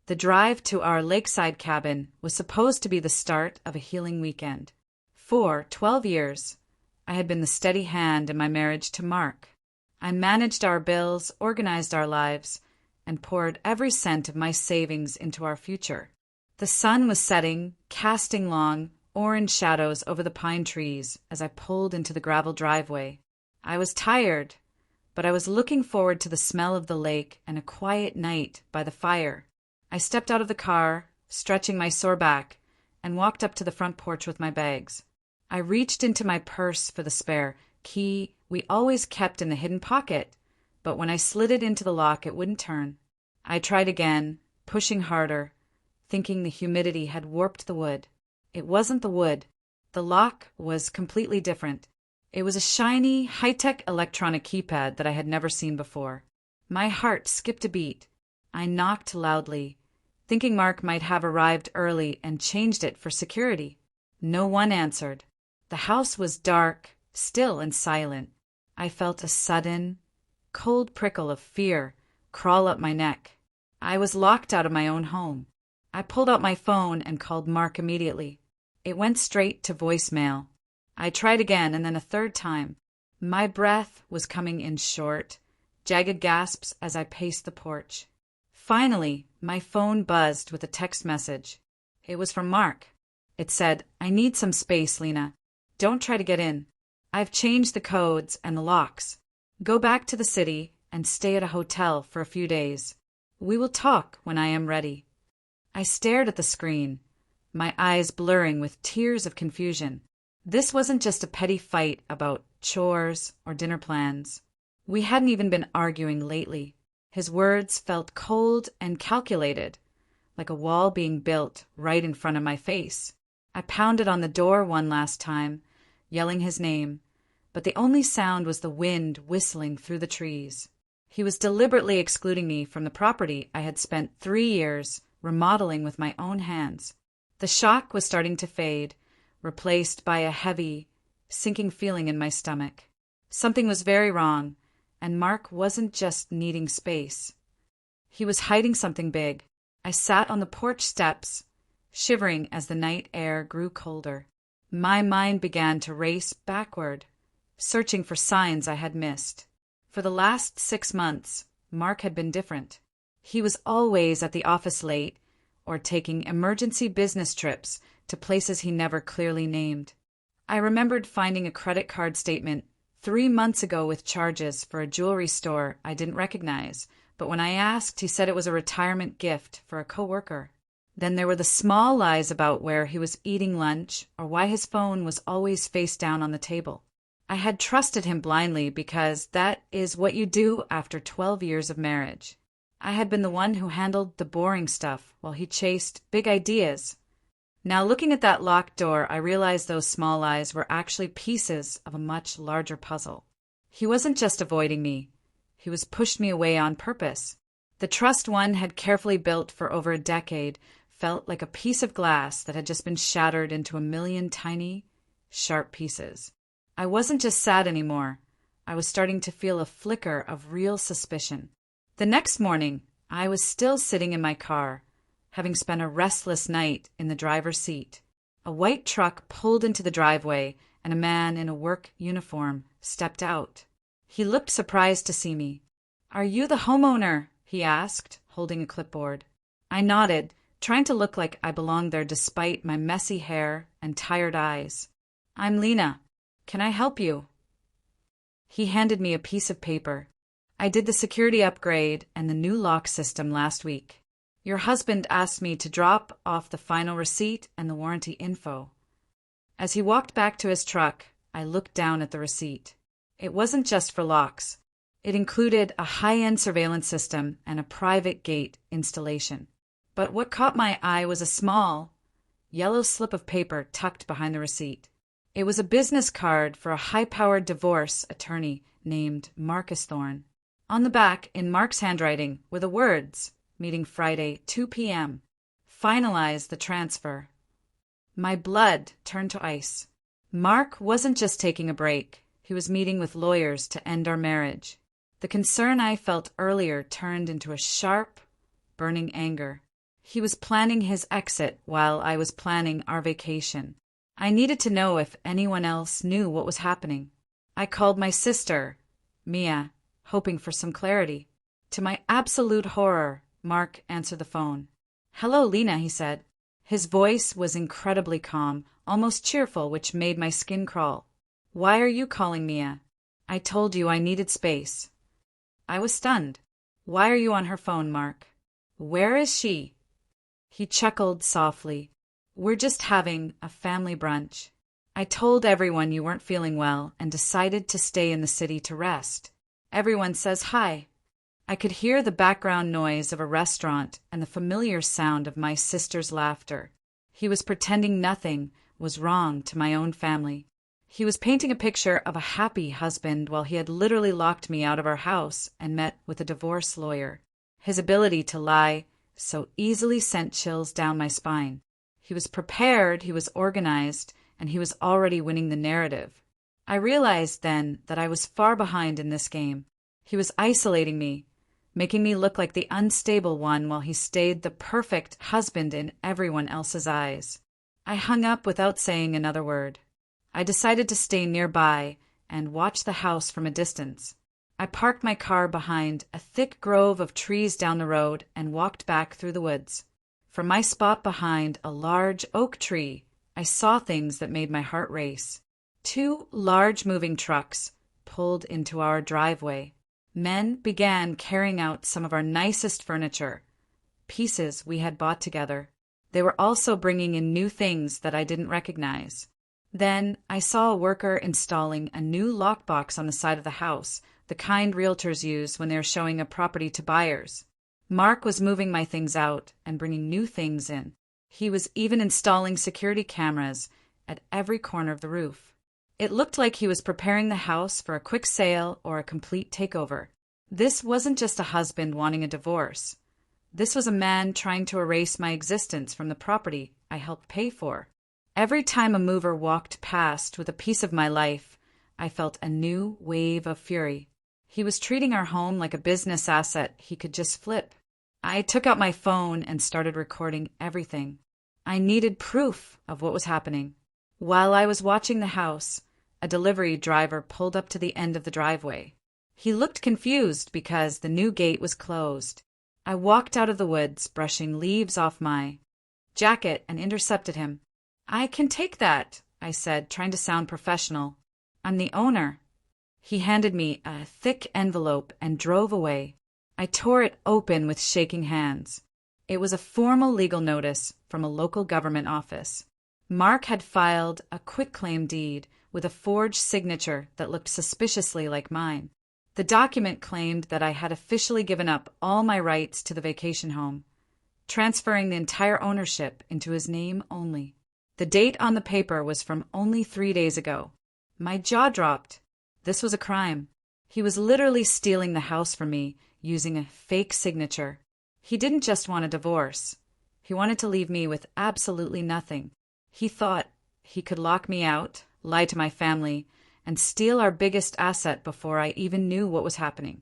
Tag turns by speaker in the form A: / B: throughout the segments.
A: The drive to our lakeside cabin was supposed to be the start of a healing weekend. For 12 years, I had been the steady hand in my marriage to Mark. I managed our bills, organized our lives, and poured every cent of my savings into our future. The sun was setting, casting long, orange shadows over the pine trees as I pulled into the gravel driveway. I was tired, but I was looking forward to the smell of the lake and a quiet night by the fire. I stepped out of the car, stretching my sore back, and walked up to the front porch with my bags. I reached into my purse for the spare key we always kept in the hidden pocket, but when I slid it into the lock, it wouldn't turn. I tried again, pushing harder, thinking the humidity had warped the wood. It wasn't the wood. The lock was completely different. It was a shiny, high-tech electronic keypad that I had never seen before. My heart skipped a beat. I knocked loudly, thinking Mark might have arrived early and changed it for security. No one answered. The house was dark, still and silent. I felt a sudden, cold prickle of fear crawl up my neck. I was locked out of my own home. I pulled out my phone and called Mark immediately. It went straight to voicemail. I tried again and then a third time. My breath was coming in short, jagged gasps as I paced the porch. Finally, my phone buzzed with a text message. It was from Mark. It said, "I need some space, Lena. Don't try to get in. I've changed the codes and the locks. Go back to the city and stay at a hotel for a few days. We will talk when I am ready." I stared at the screen, my eyes blurring with tears of confusion. This wasn't just a petty fight about chores or dinner plans. We hadn't even been arguing lately. His words felt cold and calculated, like a wall being built right in front of my face. I pounded on the door one last time, yelling his name, but the only sound was the wind whistling through the trees. He was deliberately excluding me from the property I had spent 3 years remodeling with my own hands. The shock was starting to fade, replaced by a heavy, sinking feeling in my stomach. Something was very wrong, and Mark wasn't just needing space. He was hiding something big. I sat on the porch steps, shivering as the night air grew colder. My mind began to race backward, searching for signs I had missed. For the last 6 months, Mark had been different. He was always at the office late or taking emergency business trips to places he never clearly named. I remembered finding a credit card statement 3 months ago with charges for a jewelry store I didn't recognize, but when I asked, he said it was a retirement gift for a coworker. Then there were the small lies about where he was eating lunch or why his phone was always face down on the table. I had trusted him blindly because that is what you do after 12 years of marriage. I had been the one who handled the boring stuff while he chased big ideas. Now looking at that locked door, I realized those small lies were actually pieces of a much larger puzzle. He wasn't just avoiding me. He was pushed me away on purpose. The trust one had carefully built for over a decade felt like a piece of glass that had just been shattered into a million tiny, sharp pieces. I wasn't just sad anymore. I was starting to feel a flicker of real suspicion. The next morning, I was still sitting in my car, having spent a restless night in the driver's seat. A white truck pulled into the driveway, and a man in a work uniform stepped out. He looked surprised to see me. "Are you the homeowner?" he asked, holding a clipboard. I nodded, trying to look like I belonged there despite my messy hair and tired eyes. "I'm Lena. Can I help you?" He handed me a piece of paper. "I did the security upgrade and the new lock system last week. Your husband asked me to drop off the final receipt and the warranty info." As he walked back to his truck, I looked down at the receipt. It wasn't just for locks. It included a high-end surveillance system and a private gate installation. But what caught my eye was a small, yellow slip of paper tucked behind the receipt. It was a business card for a high-powered divorce attorney named Marcus Thorne. On the back, in Mark's handwriting, were the words, "Meeting Friday, 2 p.m. Finalize the transfer." My blood turned to ice. Mark wasn't just taking a break. He was meeting with lawyers to end our marriage. The concern I felt earlier turned into a sharp, burning anger. He was planning his exit while I was planning our vacation. I needed to know if anyone else knew what was happening. I called my sister, Mia, hoping for some clarity. To my absolute horror, Mark answered the phone. "Hello, Lena," he said. His voice was incredibly calm, almost cheerful, which made my skin crawl. "Why are you calling, Mia?" "I told you I needed space." I was stunned. "Why are you on her phone, Mark?" "Where is she?" He chuckled softly. "We're just having a family brunch. I told everyone you weren't feeling well and decided to stay in the city to rest. Everyone says hi." I could hear the background noise of a restaurant and the familiar sound of my sister's laughter. He was pretending nothing was wrong to my own family. He was painting a picture of a happy husband while he had literally locked me out of our house and met with a divorce lawyer. His ability to lie so easily sent chills down my spine. He was prepared, he was organized, and he was already winning the narrative. I realized then that I was far behind in this game. He was isolating me, making me look like the unstable one while he stayed the perfect husband in everyone else's eyes. I hung up without saying another word. I decided to stay nearby and watch the house from a distance. I parked my car behind a thick grove of trees down the road and walked back through the woods. From my spot behind a large oak tree, I saw things that made my heart race. 2 large moving trucks pulled into our driveway. Men began carrying out some of our nicest furniture, pieces we had bought together. They were also bringing in new things that I didn't recognize. Then I saw a worker installing a new lockbox on the side of the house, the kind realtors use when they're showing a property to buyers. Mark was moving my things out and bringing new things in. He was even installing security cameras at every corner of the roof. It looked like he was preparing the house for a quick sale or a complete takeover. This wasn't just a husband wanting a divorce. This was a man trying to erase my existence from the property I helped pay for. Every time a mover walked past with a piece of my life, I felt a new wave of fury. He was treating our home like a business asset he could just flip. I took out my phone and started recording everything. I needed proof of what was happening. While I was watching the house, a delivery driver pulled up to the end of the driveway. He looked confused because the new gate was closed. I walked out of the woods, brushing leaves off my jacket, and intercepted him. "I can take that," I said, trying to sound professional. "I'm the owner." He handed me a thick envelope and drove away. I tore it open with shaking hands. It was a formal legal notice from a local government office. Mark had filed a quitclaim deed with a forged signature that looked suspiciously like mine. The document claimed that I had officially given up all my rights to the vacation home, transferring the entire ownership into his name only. The date on the paper was from only 3 days ago. My jaw dropped. This was a crime. He was literally stealing the house from me using a fake signature. He didn't just want a divorce. He wanted to leave me with absolutely nothing. He thought he could lock me out, lie to my family, and steal our biggest asset before I even knew what was happening.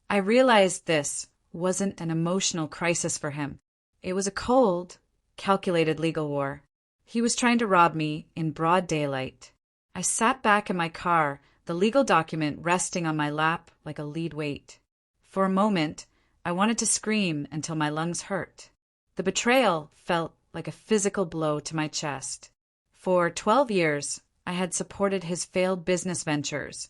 A: I realized this wasn't an emotional crisis for him. It was a cold, calculated legal war. He was trying to rob me in broad daylight. I sat back in my car, the legal document resting on my lap like a lead weight. For a moment, I wanted to scream until my lungs hurt. The betrayal felt like a physical blow to my chest. For 12 years, I had supported his failed business ventures,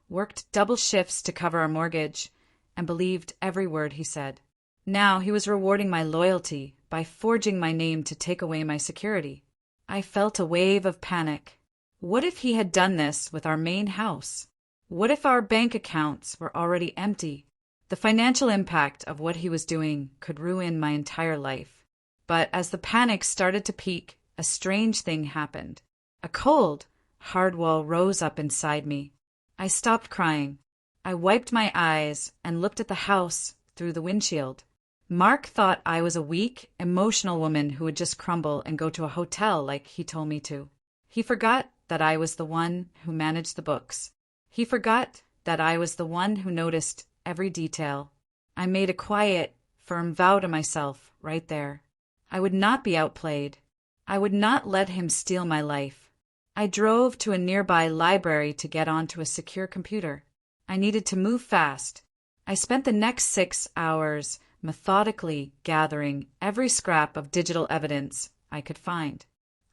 A: worked double shifts to cover our mortgage, and believed every word he said. Now he was rewarding my loyalty by forging my name to take away my security. I felt a wave of panic. What if he had done this with our main house? What if our bank accounts were already empty? The financial impact of what he was doing could ruin my entire life. But as the panic started to peak, a strange thing happened. A cold, hard wall rose up inside me. I stopped crying. I wiped my eyes and looked at the house through the windshield. Mark thought I was a weak, emotional woman who would just crumble and go to a hotel like he told me to. He forgot that I was the one who managed the books. He forgot that I was the one who noticed every detail. I made a quiet, firm vow to myself right there. I would not be outplayed. I would not let him steal my life. I drove to a nearby library to get onto a secure computer. I needed to move fast. I spent the next 6 hours methodically gathering every scrap of digital evidence I could find.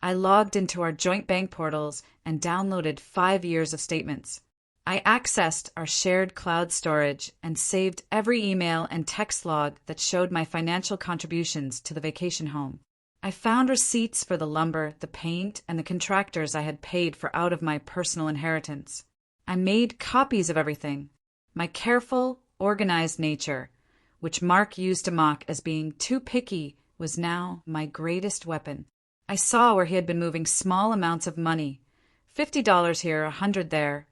A: I logged into our joint bank portals and downloaded 5 years of statements. I accessed our shared cloud storage and saved every email and text log that showed my financial contributions to the vacation home. I found receipts for the lumber, the paint, and the contractors I had paid for out of my personal inheritance. I made copies of everything. My careful, organized nature, which Mark used to mock as being too picky, was now my greatest weapon. I saw where he had been moving small amounts of money, $50 here, $100 there,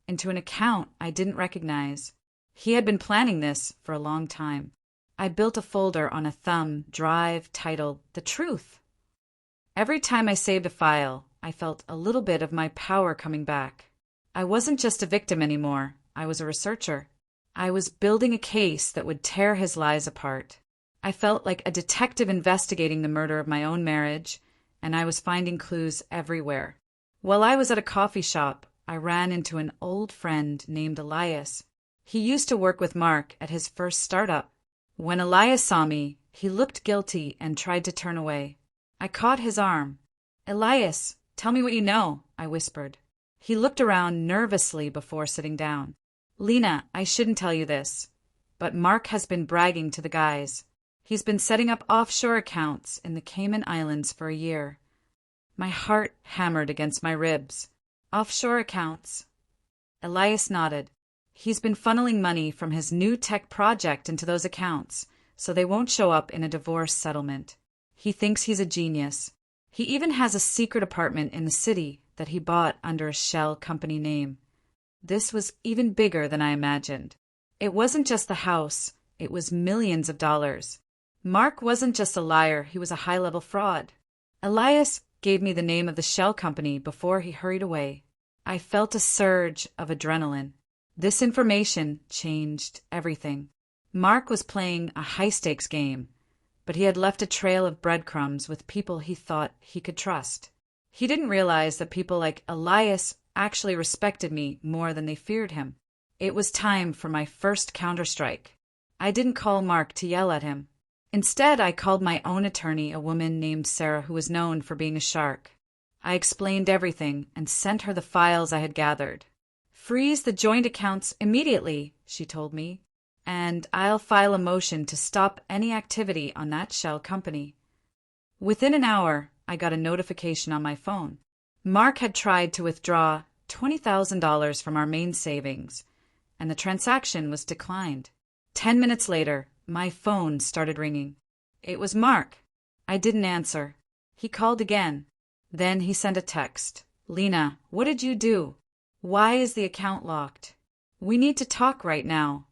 A: into an account I didn't recognize. He had been planning this for a long time. I built a folder on a thumb drive titled The Truth. Every time I saved a file, I felt a little bit of my power coming back. I wasn't just a victim anymore. I was a researcher. I was building a case that would tear his lies apart. I felt like a detective investigating the murder of my own marriage, and I was finding clues everywhere. While I was at a coffee shop, I ran into an old friend named Elias. He used to work with Mark at his first startup. When Elias saw me, he looked guilty and tried to turn away. I caught his arm. "Elias, tell me what you know," I whispered. He looked around nervously before sitting down. "Lena, I shouldn't tell you this, but Mark has been bragging to the guys. He's been setting up offshore accounts in the Cayman Islands for a year." My heart hammered against my ribs. "Offshore accounts?" Elias nodded. "He's been funneling money from his new tech project into those accounts, so they won't show up in a divorce settlement. He thinks he's a genius. He even has a secret apartment in the city that he bought under a shell company name. This was even bigger than I imagined. It wasn't just the house, it was millions of dollars. Mark wasn't just a liar, he was a high-level fraud. Elias gave me the name of the shell company before he hurried away. I felt a surge of adrenaline. This information changed everything. Mark was playing a high-stakes game, but he had left a trail of breadcrumbs with people he thought he could trust. He didn't realize that people like Elias actually respected me more than they feared him. It was time for my first counterstrike. I didn't call Mark to yell at him. Instead, I called my own attorney, a woman named Sarah who was known for being a shark. I explained everything and sent her the files I had gathered. "Freeze the joint accounts immediately," she told me, "and I'll file a motion to stop any activity on that shell company." Within an hour, I got a notification on my phone. Mark had tried to withdraw $20,000 from our main savings, and the transaction was declined. 10 minutes later, my phone started ringing. It was Mark. I didn't answer. He called again. Then he sent a text. "Lena, what did you do? Why is the account locked? We need to talk right now."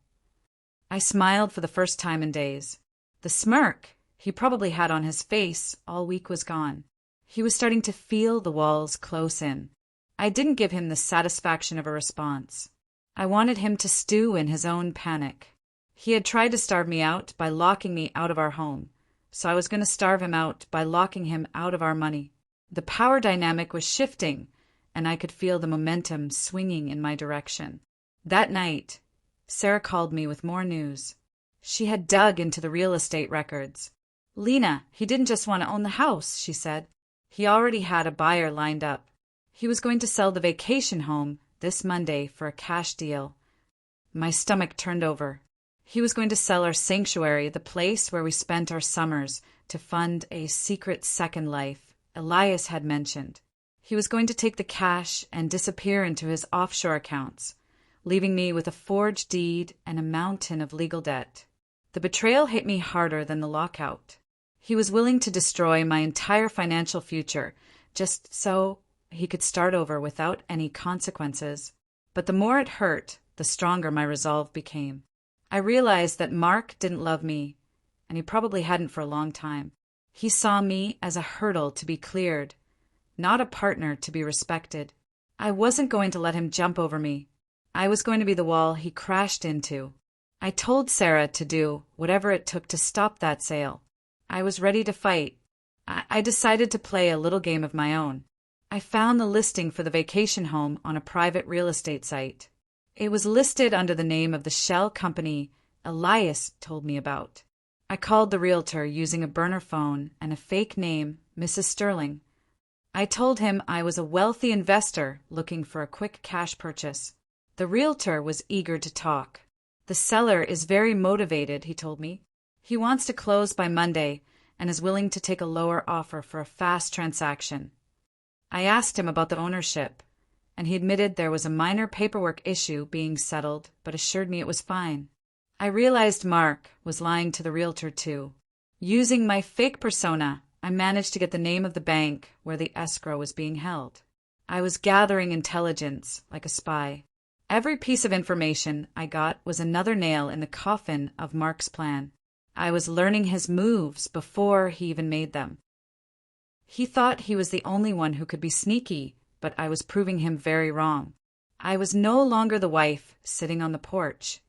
A: I smiled for the first time in days. The smirk he probably had on his face all week was gone. He was starting to feel the walls close in. I didn't give him the satisfaction of a response. I wanted him to stew in his own panic. He had tried to starve me out by locking me out of our home, so I was going to starve him out by locking him out of our money. The power dynamic was shifting, and I could feel the momentum swinging in my direction. That night, Sarah called me with more news. She had dug into the real estate records. "Lena, he didn't just want to own the house," she said. He already had a buyer lined up. He was going to sell the vacation home this Monday for a cash deal. My stomach turned over. He was going to sell our sanctuary, the place where we spent our summers, to fund a secret second life Elias had mentioned. He was going to take the cash and disappear into his offshore accounts, leaving me with a forged deed and a mountain of legal debt. The betrayal hit me harder than the lockout. He was willing to destroy my entire financial future, just so he could start over without any consequences. But the more it hurt, the stronger my resolve became. I realized that Mark didn't love me, and he probably hadn't for a long time. He saw me as a hurdle to be cleared, not a partner to be respected. I wasn't going to let him jump over me. I was going to be the wall he crashed into. I told Sarah to do whatever it took to stop that sale. I was ready to fight. I decided to play a little game of my own. I found the listing for the vacation home on a private real estate site. It was listed under the name of the shell company Elias told me about. I called the realtor using a burner phone and a fake name, Mrs. Sterling. I told him I was a wealthy investor looking for a quick cash purchase. The realtor was eager to talk. The seller is very motivated, he told me. He wants to close by Monday and is willing to take a lower offer for a fast transaction. I asked him about the ownership, and he admitted there was a minor paperwork issue being settled, but assured me it was fine. I realized Mark was lying to the realtor too. Using my fake persona, I managed to get the name of the bank where the escrow was being held. I was gathering intelligence like a spy. Every piece of information I got was another nail in the coffin of Mark's plan. I was learning his moves before he even made them. He thought he was the only one who could be sneaky, but I was proving him very wrong. I was no longer the wife sitting on the porch.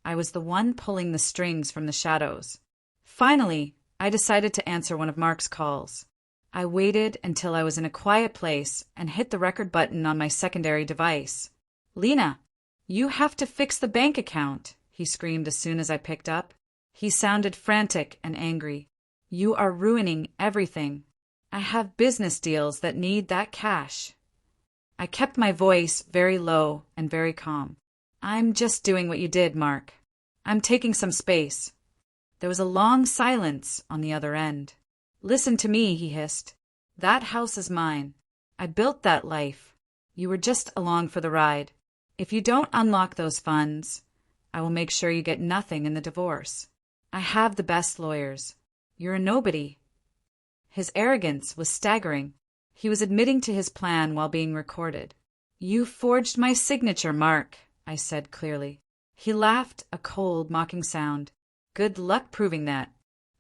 A: I was the one pulling the strings from the shadows. Finally, I decided to answer one of Mark's calls. I waited until I was in a quiet place and hit the record button on my secondary device. "Lena, you have to fix the bank account," he screamed as soon as I picked up. He sounded frantic and angry. "You are ruining everything. I have business deals that need that cash." I kept my voice very low and very calm. "I'm just doing what you did, Mark. I'm taking some space." There was a long silence on the other end. "Listen to me," he hissed. "That house is mine. I built that life. You were just along for the ride. If you don't unlock those funds, I will make sure you get nothing in the divorce. I have the best lawyers. You're a nobody." His arrogance was staggering. He was admitting to his plan while being recorded. "You forged my signature, Mark," I said clearly. He laughed, a cold, mocking sound. "Good luck proving that.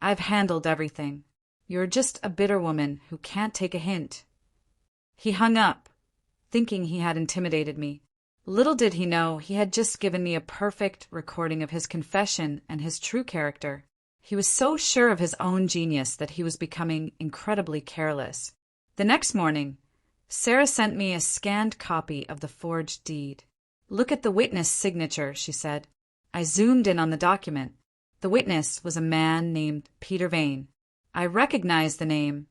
A: I've handled everything. You're just a bitter woman who can't take a hint." He hung up, thinking he had intimidated me. Little did he know he had just given me a perfect recording of his confession and his true character. He was so sure of his own genius that he was becoming incredibly careless. The next morning, Sarah sent me a scanned copy of the forged deed. "Look at the witness signature," she said. I zoomed in on the document. The witness was a man named Peter Vane. I recognized the name.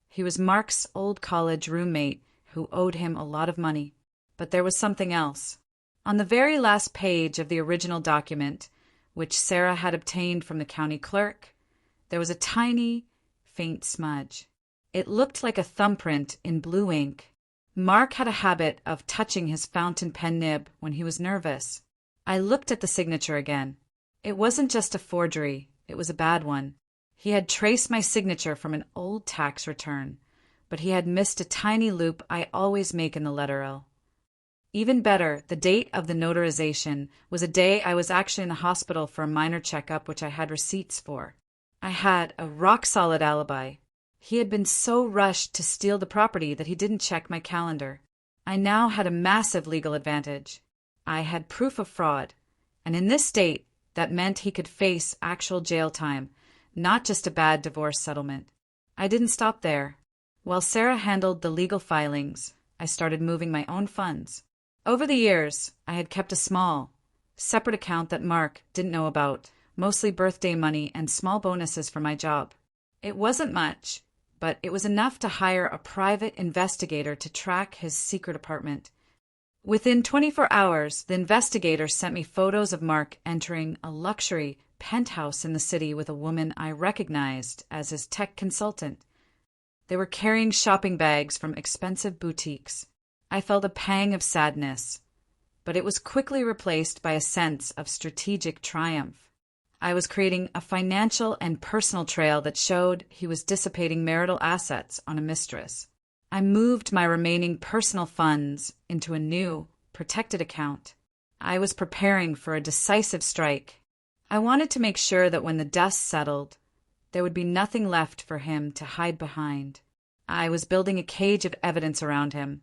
A: He was Mark's old college roommate who owed him a lot of money. But there was something else. On the very last page of the original document, which Sarah had obtained from the county clerk, there was a tiny, faint smudge. It looked like a thumbprint in blue ink. Mark had a habit of touching his fountain pen nib when he was nervous. I looked at the signature again. It wasn't just a forgery, it was a bad one. He had traced my signature from an old tax return, but he had missed a tiny loop I always make in the letter L. Even better, the date of the notarization was a day I was actually in the hospital for a minor checkup which I had receipts for. I had a rock-solid alibi. He had been so rushed to steal the property that he didn't check my calendar. I now had a massive legal advantage. I had proof of fraud, and in this state, that meant he could face actual jail time, not just a bad divorce settlement. I didn't stop there. While Sarah handled the legal filings, I started moving my own funds. Over the years, I had kept a small, separate account that Mark didn't know about, mostly birthday money and small bonuses for my job. It wasn't much, but it was enough to hire a private investigator to track his secret apartment. Within 24 hours, the investigator sent me photos of Mark entering a luxury penthouse in the city with a woman I recognized as his tech consultant. They were carrying shopping bags from expensive boutiques. I felt a pang of sadness, but it was quickly replaced by a sense of strategic triumph. I was creating a financial and personal trail that showed he was dissipating marital assets on a mistress. I moved my remaining personal funds into a new, protected account. I was preparing for a decisive strike. I wanted to make sure that when the dust settled, there would be nothing left for him to hide behind. I was building a cage of evidence around him,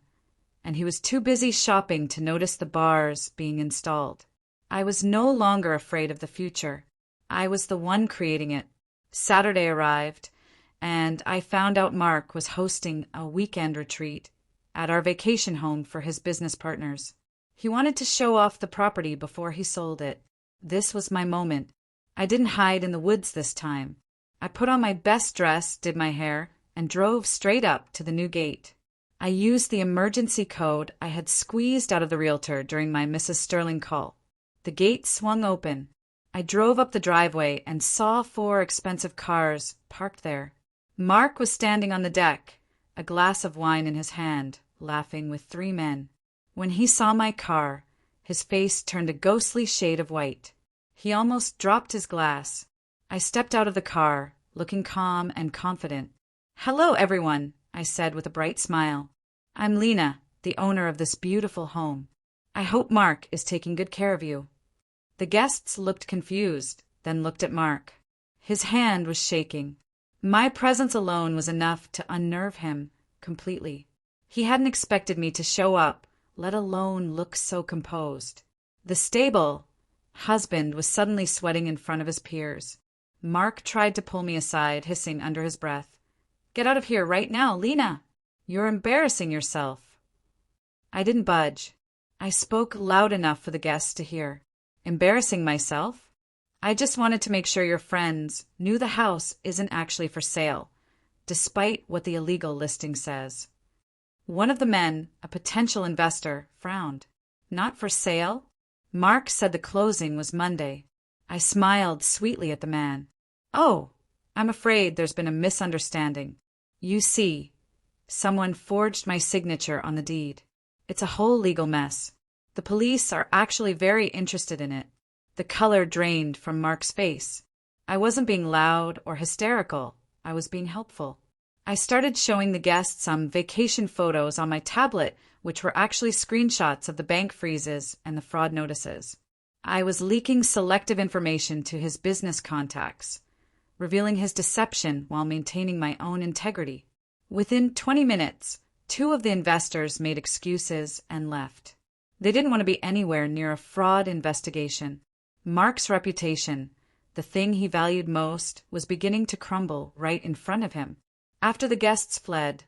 A: and he was too busy shopping to notice the bars being installed. I was no longer afraid of the future. I was the one creating it. Saturday arrived, and I found out Mark was hosting a weekend retreat at our vacation home for his business partners. He wanted to show off the property before he sold it. This was my moment. I didn't hide in the woods this time. I put on my best dress, did my hair, and drove straight up to the new gate. I used the emergency code I had squeezed out of the realtor during my Mrs. Sterling call. The gate swung open. I drove up the driveway and saw 4 expensive cars parked there. Mark was standing on the deck, a glass of wine in his hand, laughing with 3 men. When he saw my car, his face turned a ghostly shade of white. He almost dropped his glass. I stepped out of the car, looking calm and confident. "Hello, everyone," I said with a bright smile. "I'm Lena, the owner of this beautiful home. I hope Mark is taking good care of you." The guests looked confused, then looked at Mark. His hand was shaking. My presence alone was enough to unnerve him completely. He hadn't expected me to show up, let alone look so composed. The stable husband was suddenly sweating in front of his peers. Mark tried to pull me aside, hissing under his breath, "Get out of here right now, Lena! You're embarrassing yourself." I didn't budge. I spoke loud enough for the guests to hear. "Embarrassing myself? I just wanted to make sure your friends knew the house isn't actually for sale, despite what the illegal listing says." One of the men, a potential investor, frowned. "Not for sale?" Mark said the closing was Monday. I smiled sweetly at the man. "Oh, I'm afraid there's been a misunderstanding. You see, someone forged my signature on the deed. It's a whole legal mess. The police are actually very interested in it." The color drained from Mark's face. I wasn't being loud or hysterical. I was being helpful. I started showing the guests some vacation photos on my tablet, which were actually screenshots of the bank freezes and the fraud notices. I was leaking selective information to his business contacts, revealing his deception while maintaining my own integrity. Within 20 minutes, 2 of the investors made excuses and left. They didn't want to be anywhere near a fraud investigation. Mark's reputation, the thing he valued most, was beginning to crumble right in front of him. After the guests fled,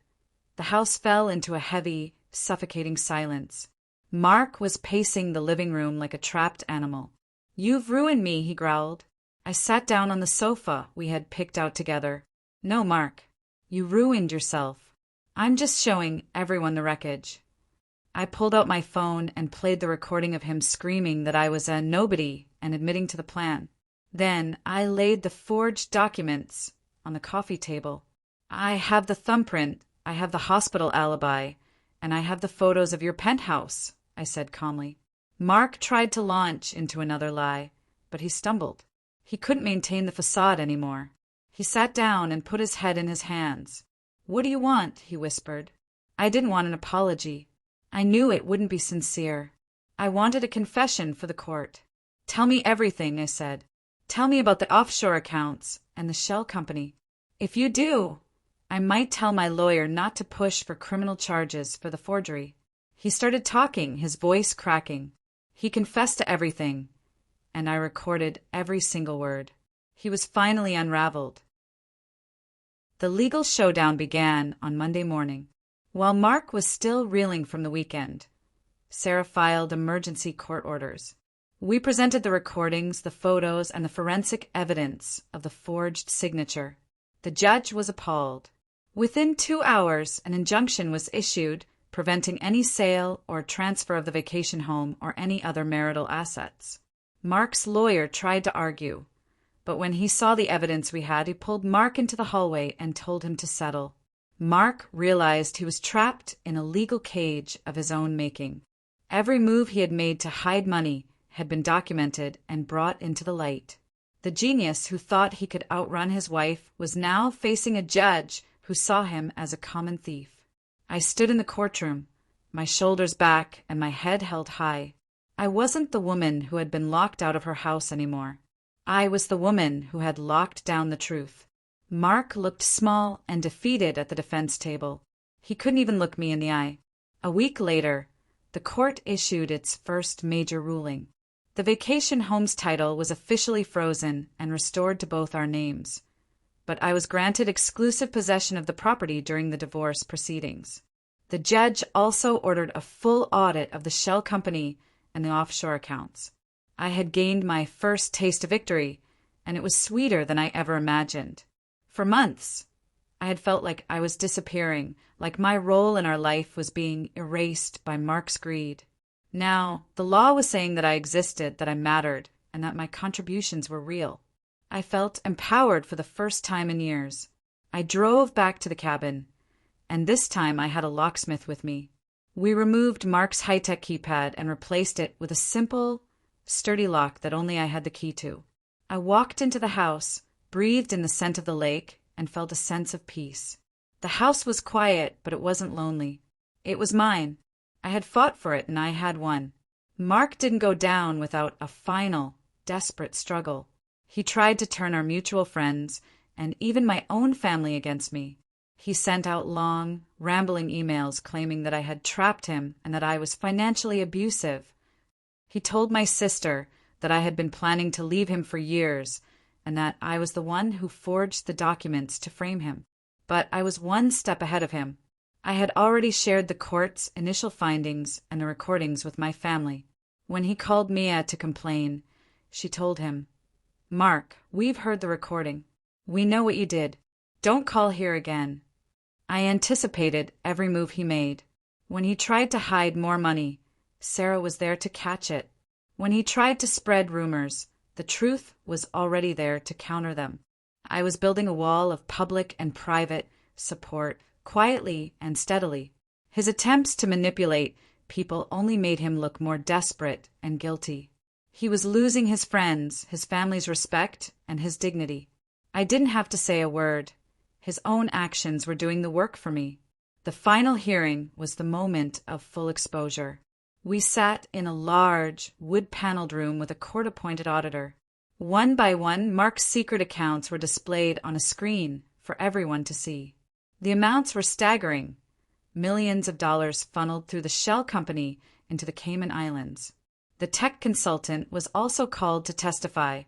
A: the house fell into a heavy, suffocating silence. Mark was pacing the living room like a trapped animal. "You've ruined me," he growled. I sat down on the sofa we had picked out together. "No, Mark, you ruined yourself. I'm just showing everyone the wreckage." I pulled out my phone and played the recording of him screaming that I was a nobody and admitting to the plan. Then I laid the forged documents on the coffee table. "I have the thumbprint, I have the hospital alibi, and I have the photos of your penthouse," I said calmly. Mark tried to launch into another lie, but he stumbled. He couldn't maintain the facade anymore. He sat down and put his head in his hands. "What do you want?" he whispered. I didn't want an apology. I knew it wouldn't be sincere. I wanted a confession for the court. "Tell me everything," I said. "Tell me about the offshore accounts and the shell company. If you do, I might tell my lawyer not to push for criminal charges for the forgery." He started talking, his voice cracking. He confessed to everything, and I recorded every single word. He was finally unraveled. The legal showdown began on Monday morning. While Mark was still reeling from the weekend, Sarah filed emergency court orders. We presented the recordings, the photos, and the forensic evidence of the forged signature. The judge was appalled. Within 2 hours, an injunction was issued preventing any sale or transfer of the vacation home or any other marital assets. Mark's lawyer tried to argue, but when he saw the evidence we had, he pulled Mark into the hallway and told him to settle. Mark realized he was trapped in a legal cage of his own making. Every move he had made to hide money had been documented and brought into the light. The genius who thought he could outrun his wife was now facing a judge who saw him as a common thief. I stood in the courtroom, my shoulders back and my head held high. I wasn't the woman who had been locked out of her house anymore. I was the woman who had locked down the truth. Mark looked small and defeated at the defense table. He couldn't even look me in the eye. A week later, the court issued its first major ruling. The vacation home's title was officially frozen and restored to both our names. but I was granted exclusive possession of the property during the divorce proceedings. The judge also ordered a full audit of the shell company and the offshore accounts. I had gained my first taste of victory, and it was sweeter than I ever imagined. For months, I had felt like I was disappearing, like my role in our life was being erased by Mark's greed. Now, the law was saying that I existed, that I mattered, and that my contributions were real. I felt empowered for the first time in years. I drove back to the cabin, and this time I had a locksmith with me. We removed Mark's high-tech keypad and replaced it with a simple, sturdy lock that only I had the key to. I walked into the house, breathed in the scent of the lake, and felt a sense of peace. The house was quiet, but it wasn't lonely. It was mine. I had fought for it, and I had won. Mark didn't go down without a final, desperate struggle. He tried to turn our mutual friends, and even my own family, against me. He sent out long, rambling emails claiming that I had trapped him and that I was financially abusive. He told my sister that I had been planning to leave him for years, and that I was the one who forged the documents to frame him. But I was one step ahead of him. I had already shared the court's initial findings and the recordings with my family. When he called Mia to complain, she told him, "Mark, we've heard the recording. We know what you did. Don't call here again." I anticipated every move he made. When he tried to hide more money, Sarah was there to catch it. When he tried to spread rumors, the truth was already there to counter them. I was building a wall of public and private support, quietly and steadily. His attempts to manipulate people only made him look more desperate and guilty. He was losing his friends, his family's respect, and his dignity. I didn't have to say a word. His own actions were doing the work for me. The final hearing was the moment of full exposure. We sat in a large, wood-paneled room with a court-appointed auditor. One by one, Mark's secret accounts were displayed on a screen for everyone to see. The amounts were staggering. Millions of dollars funneled through the shell company into the Cayman Islands. The tech consultant was also called to testify,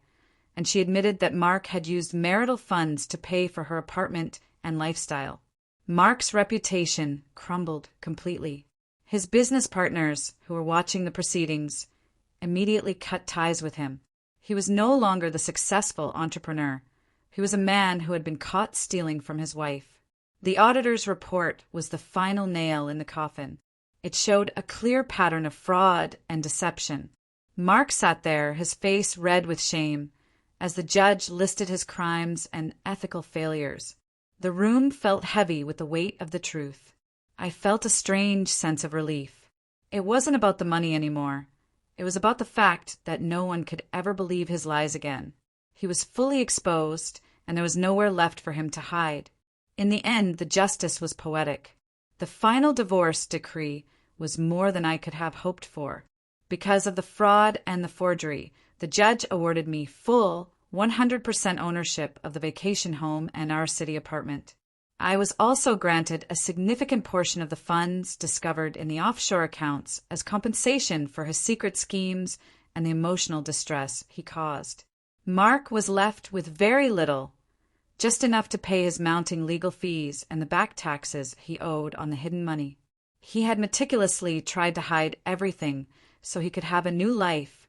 A: and she admitted that Mark had used marital funds to pay for her apartment and lifestyle. Mark's reputation crumbled completely. His business partners, who were watching the proceedings, immediately cut ties with him. He was no longer the successful entrepreneur. He was a man who had been caught stealing from his wife. The auditor's report was the final nail in the coffin. It showed a clear pattern of fraud and deception. Mark sat there, his face red with shame, as the judge listed his crimes and ethical failures. The room felt heavy with the weight of the truth. I felt a strange sense of relief. It wasn't about the money anymore. It was about the fact that no one could ever believe his lies again. He was fully exposed, and there was nowhere left for him to hide. In the end, the justice was poetic. The final divorce decree was more than I could have hoped for. Because of the fraud and the forgery, the judge awarded me full 100% ownership of the vacation home and our city apartment. I was also granted a significant portion of the funds discovered in the offshore accounts as compensation for his secret schemes and the emotional distress he caused. Mark was left with very little, just enough to pay his mounting legal fees and the back taxes he owed on the hidden money. He had meticulously tried to hide everything so he could have a new life,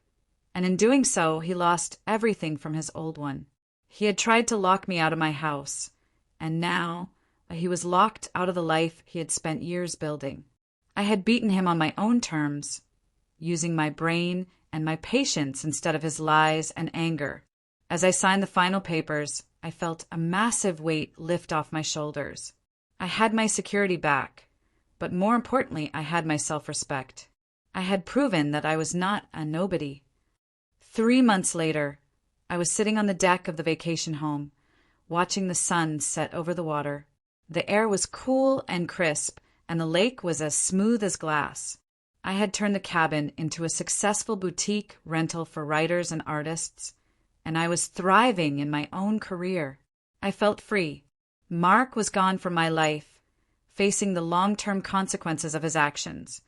A: and in doing so he lost everything from his old one. He had tried to lock me out of my house, and now he was locked out of the life he had spent years building. I had beaten him on my own terms, using my brain and my patience instead of his lies and anger. As I signed the final papers, I felt a massive weight lift off my shoulders. I had my security back, but more importantly, I had my self-respect. I had proven that I was not a nobody. 3 months later, I was sitting on the deck of the vacation home, watching the sun set over the water. The air was cool and crisp, and the lake was as smooth as glass. I had turned the cabin into a successful boutique rental for writers and artists, and I was thriving in my own career. I felt free. Mark was gone from my life, facing the long-term consequences of his actions,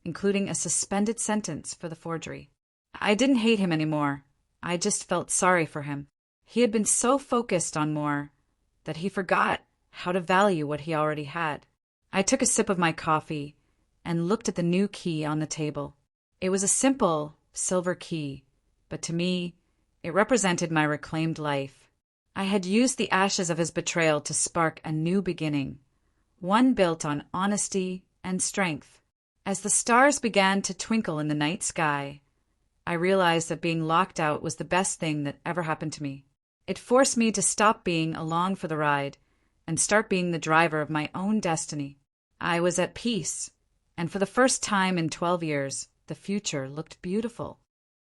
A: including a suspended sentence for the forgery. I didn't hate him anymore. I just felt sorry for him. He had been so focused on more, that he forgot how to value what he already had. I took a sip of my coffee and looked at the new key on the table. It was a simple silver key, but to me, it represented my reclaimed life. I had used the ashes of his betrayal to spark a new beginning, one built on honesty and strength. As the stars began to twinkle in the night sky, I realized that being locked out was the best thing that ever happened to me. It forced me to stop being along for the ride and start being the driver of my own destiny. I was at peace, and for the first time in 12 years, the future looked beautiful.